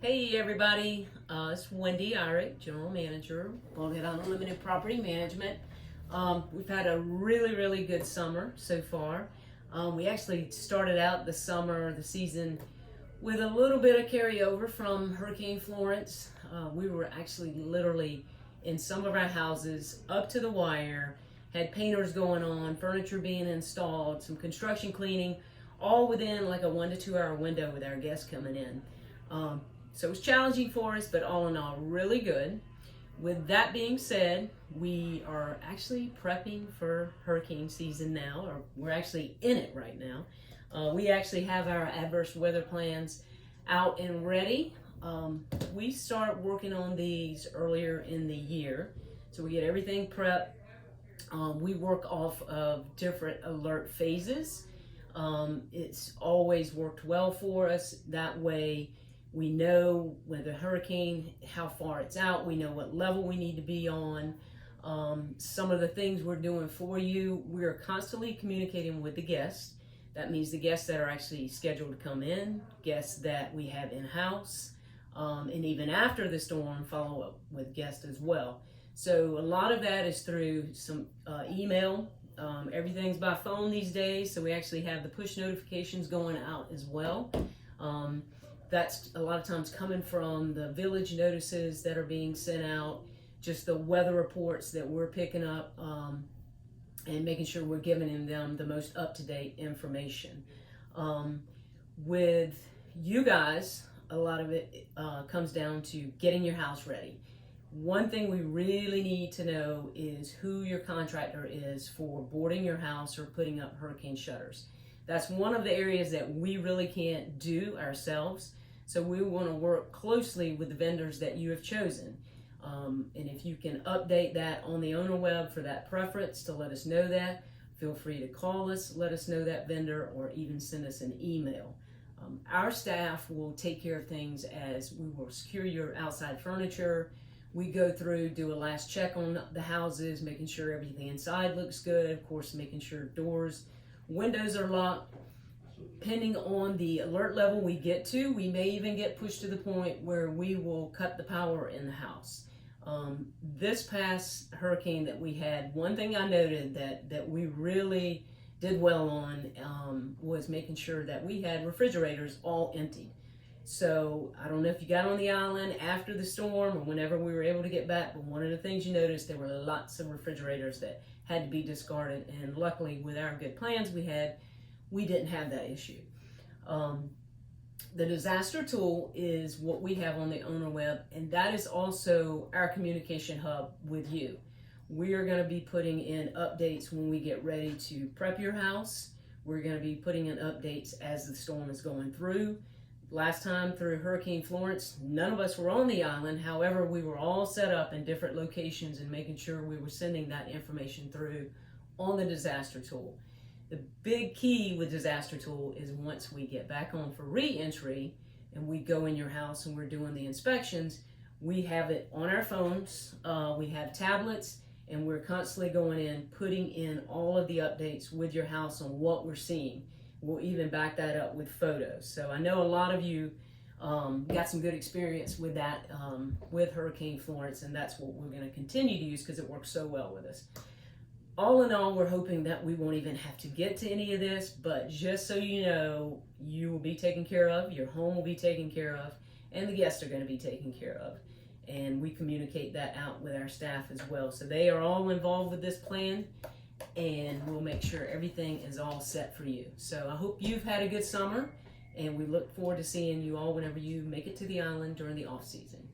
Hey everybody, it's Wendy Irick, General Manager, Bulkhead Unlimited Property Management. We've had a really good summer so far. We actually started out the season, with a little bit of carryover from Hurricane Florence. We were actually literally in some of our houses up to the wire, had painters going on, furniture being installed, some construction cleaning, all within like a 1 to 2 hour window with our guests coming in. So it was challenging for us, but all in all, really good. With that being said, we are actually prepping for hurricane season now, or we're actually in it right now. We actually have our adverse weather plans out and ready. We start working on these earlier in the year, so we get everything prepped. We work off of different alert phases. It's always worked well for us. That way, we know when the hurricane, how far it's out. We know what level we need to be on. Some of the things we're doing for you, we're constantly communicating with the guests. That means the guests that are actually scheduled to come in, guests that we have in-house, and even after the storm, follow up with guests as well. So a lot of that is through some email. Everything's by phone these days, so we actually have the push notifications going out as well. That's a lot of times coming from the village notices that are being sent out, just the weather reports that we're picking up, and making sure we're giving them the most up-to-date information. With you guys, a lot of it comes down to getting your house ready. One thing we really need to know is who your contractor is for boarding your house or putting up hurricane shutters. That's one of the areas that we really can't do ourselves. So we want to work closely with the vendors that you have chosen. And if you can update that on the owner web for that preference to let us know that, feel free to call us, let us know that vendor, or even send us an email. Our staff will take care of things as we will secure your outside furniture. We go through, do a last check on the houses, making sure everything inside looks good, of course making sure doors, windows are locked. Depending on the alert level we get to, we may even get pushed to the point where we will cut the power in the house. This past hurricane that we had, one thing I noted that we really did well on was making sure that we had refrigerators all emptied. So I don't know if you got on the island after the storm or whenever we were able to get back, but one of the things you noticed, there were lots of refrigerators that had to be discarded, and luckily with our good plans we didn't have that issue. The disaster tool is what we have on the owner web, and that is also our communication hub with you. We are going to be putting in updates when we get ready to prep your house. We're going to be putting in updates as the storm is going through. Last time through Hurricane Florence, none of us were on the island. However, we were all set up in different locations and making sure we were sending that information through on the disaster tool. The big key with disaster tool is once we get back on for re-entry and we go in your house and we're doing the inspections, we have it on our phones, we have tablets, and we're constantly going in, putting in all of the updates with your house on what we're seeing. We'll even back that up with photos. So I know a lot of you got some good experience with that with Hurricane Florence, and that's what we're going to continue to use because it works so well with us. All in all, we're hoping that we won't even have to get to any of this, but just so you know, you will be taken care of, your home will be taken care of, and the guests are going to be taken care of. And we communicate that out with our staff as well. So they are all involved with this plan, and we'll make sure everything is all set for you. So I hope you've had a good summer, and we look forward to seeing you all whenever you make it to the island during the off season.